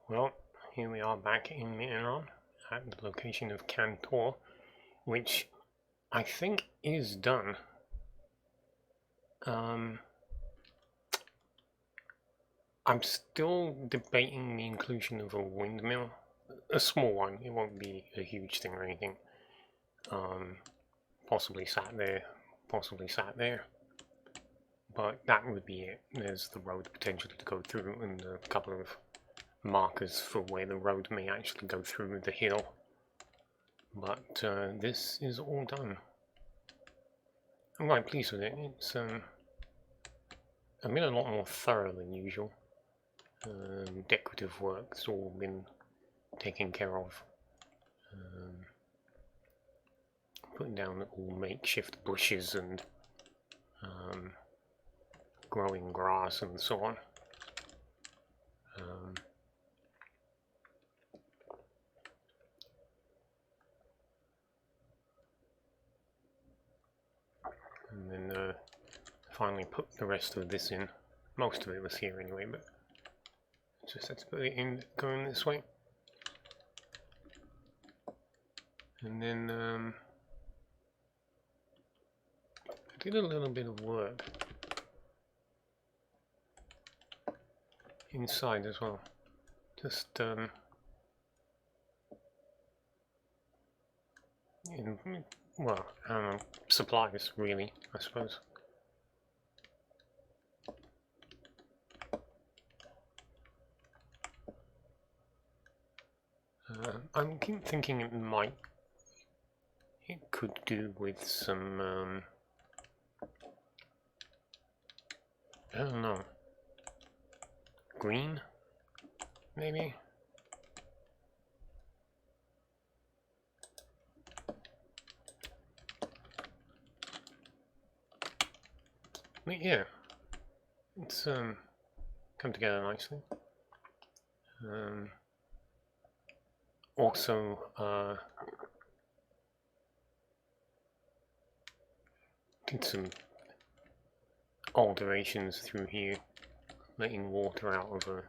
Well, here we are back in Mittenrahm at the location of Kahntor, which I think is done. I'm still debating the inclusion of a windmill, a small one. It won't be a huge thing or anything. Possibly sat there, but that would be it. There's the road potentially to go through and a couple of markers for where the road may actually go through the hill. But this is all done. I'm quite pleased with it. It's I've been a lot more thorough than usual. Decorative work's all been taken care of. Putting down all makeshift bushes and growing grass and so on. And then finally put the rest of this in. Most of it was here anyway, but just had to put it in going this way. And then I did a little bit of work inside as well. Just well, supplies really, I suppose. I'm thinking it could do with some I don't know, green maybe. But yeah, it's come together nicely. Also, did some alterations through here, letting water out of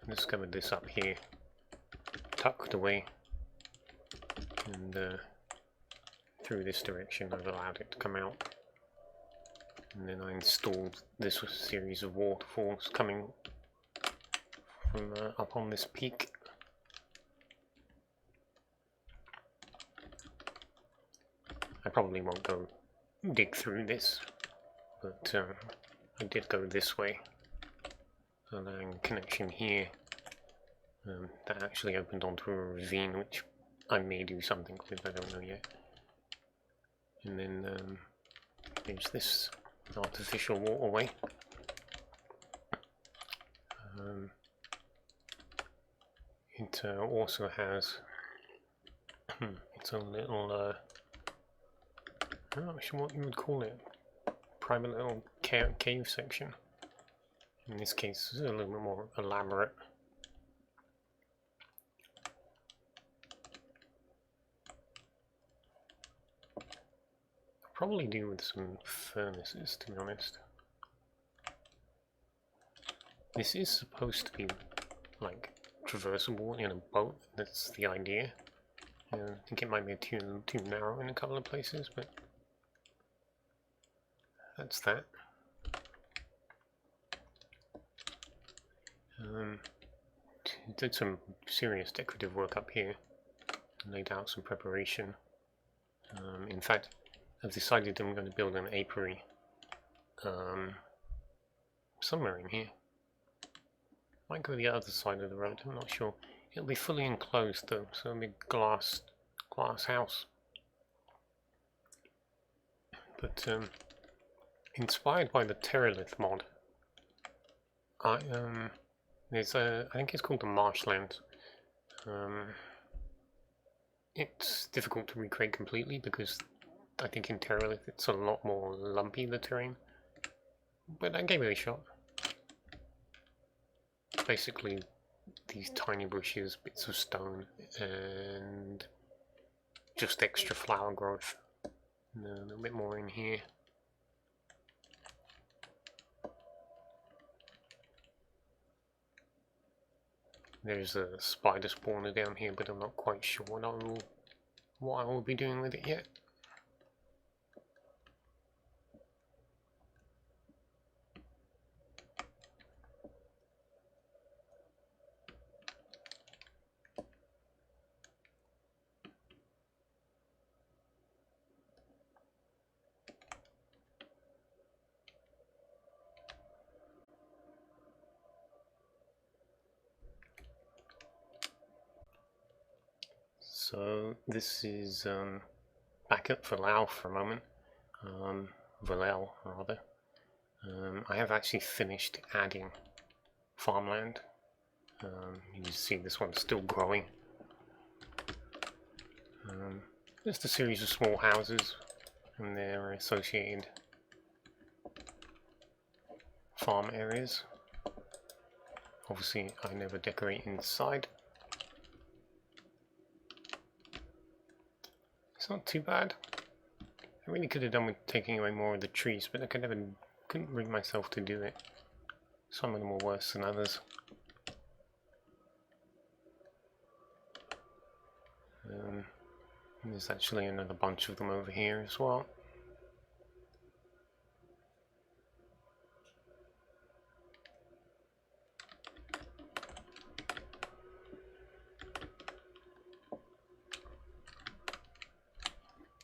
discovered this up here, tucked away, and through this direction I've allowed it to come out. And then I installed this series of waterfalls coming from up on this peak. I probably won't go dig through this, but I did go this way, allowing connection here. That actually opened onto a ravine, which I may do something with, I don't know yet. And then there's this artificial waterway. It also has its own little, I'm not sure what you would call it, private little cave section. In this case, it's a little bit more elaborate. Probably do with some furnaces, to be honest. This is supposed to be like traversable in a boat. That's the idea. I think it might be too narrow in a couple of places, but that's that. Did some serious decorative work up here. Laid out some preparation. In fact, I've decided I'm going to build an apiary somewhere in here. Might go the other side of the road, I'm not sure. It'll be fully enclosed though, so it'll be glass house. But inspired by the Terralith mod, there's I think it's called the Marshland. It's difficult to recreate completely because I think in Terralith it's a lot more lumpy, the terrain, but I gave it a shot. Basically these tiny bushes, bits of stone, and just extra flower growth. And a little bit more in here. There's a spider spawner down here, but I'm not quite sure what I will be doing with it yet. So this is backup for Lau for a moment, Valel rather. I have actually finished adding farmland. You can see this one's still growing. Just a series of small houses and their associated farm areas. Obviously I never decorate inside. It's not too bad. I really could have done with taking away more of the trees, but I couldn't bring myself to do it. Some of them were worse than others. There's actually another bunch of them over here as well.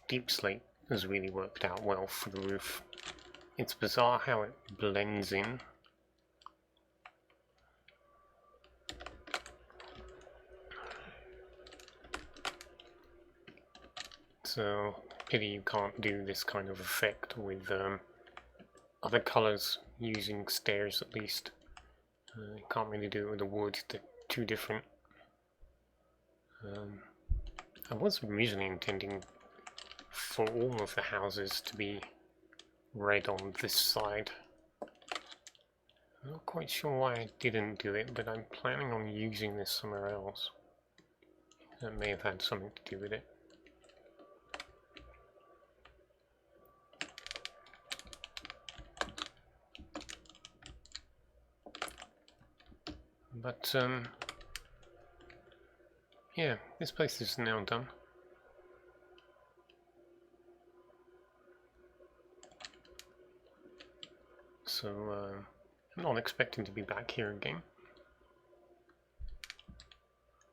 Deep slate has really worked out well for the roof. It's bizarre how it blends in. So, pity you can't do this kind of effect with other colours, using stairs at least. You can't really do it with the wood, they're too different. I was originally intending for all of the houses to be red on this side. I'm not quite sure why I didn't do it, but I'm planning on using this somewhere else. That may have had something to do with it. But yeah, this place is now done. So I'm not expecting to be back here again,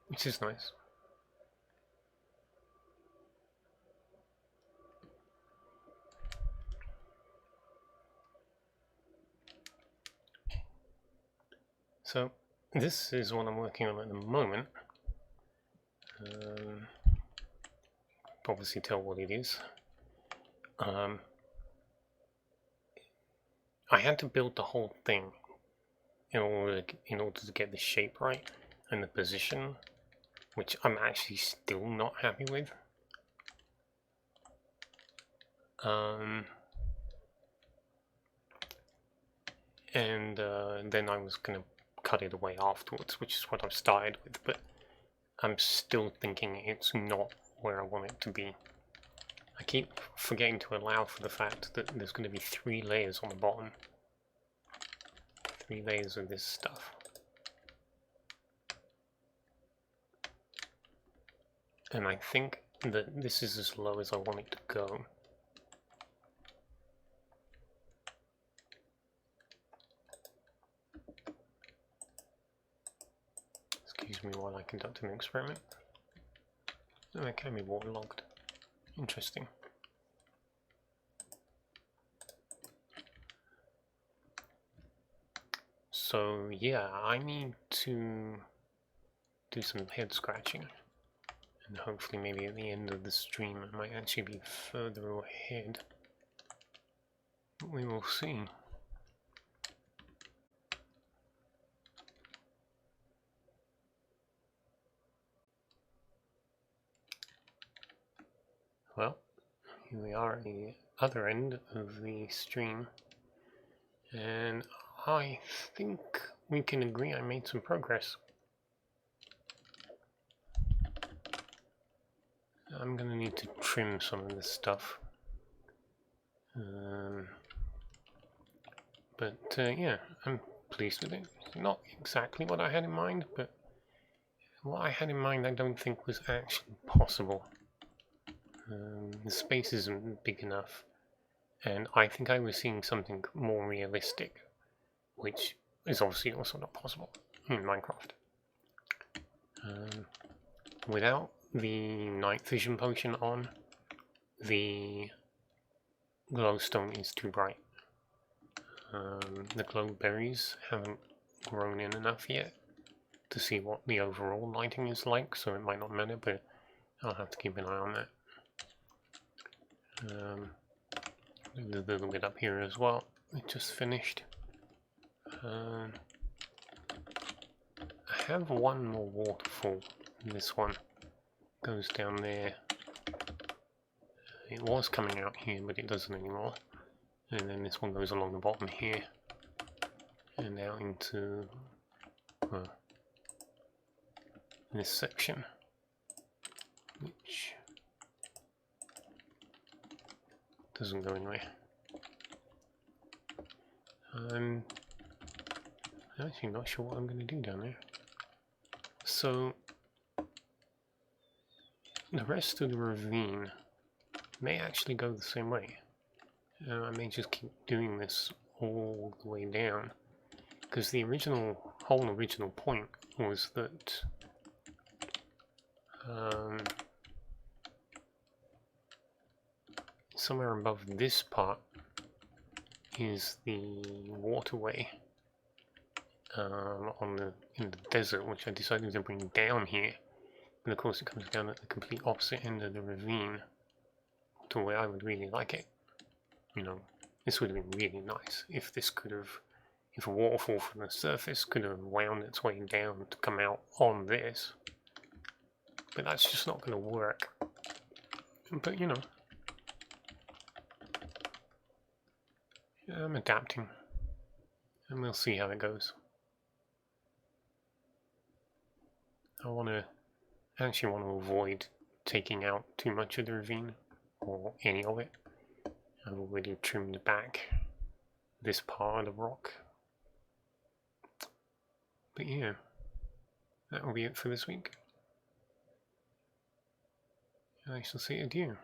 which is nice. So this is what I'm working on at the moment. Obviously tell what it is. I had to build the whole thing in order to get the shape right and the position, which I'm actually still not happy with. And then I was going to cut it away afterwards, which is what I've started with, but I'm still thinking it's not where I want it to be. I keep forgetting to allow for the fact that there's going to be 3 layers on the bottom. 3 layers of this stuff. And I think that this is as low as I want it to go. Excuse me while I conduct an experiment. Oh, it can be waterlogged. Interesting. So yeah, I need to do some head scratching, and hopefully maybe at the end of the stream I might actually be further ahead. We will see. Well, here we are at the other end of the stream, and I think we can agree I made some progress. I'm going to need to trim some of this stuff. But yeah, I'm pleased with it. Not exactly what I had in mind, but what I had in mind I don't think was actually possible. The space isn't big enough, and I think I was seeing something more realistic, which is obviously also not possible in Minecraft. Without the night vision potion on, the glowstone is too bright. The glow berries haven't grown in enough yet to see what the overall lighting is like, so it might not matter, but I'll have to keep an eye on that. A little bit up here as well. It just finished. I have one more waterfall. This one goes down there. It was coming out here, but it doesn't anymore. And then this one goes along the bottom here and out into this section, which doesn't go anywhere. I'm actually not sure what I'm going to do down there. So the rest of the ravine may actually go the same way. I may just keep doing this all the way down, because the whole original point was that somewhere above this part is the waterway in the desert, which I decided to bring down here. And of course it comes down at the complete opposite end of the ravine to where I would really like it. You know, this would have been really nice if if a waterfall from the surface could have wound its way down to come out on this. But that's just not going to work. But you know, I'm adapting, and we'll see how it goes. I actually want to avoid taking out too much of the ravine, or any of it. I've already trimmed back this part of the rock. But yeah, that will be it for this week. I shall say adieu.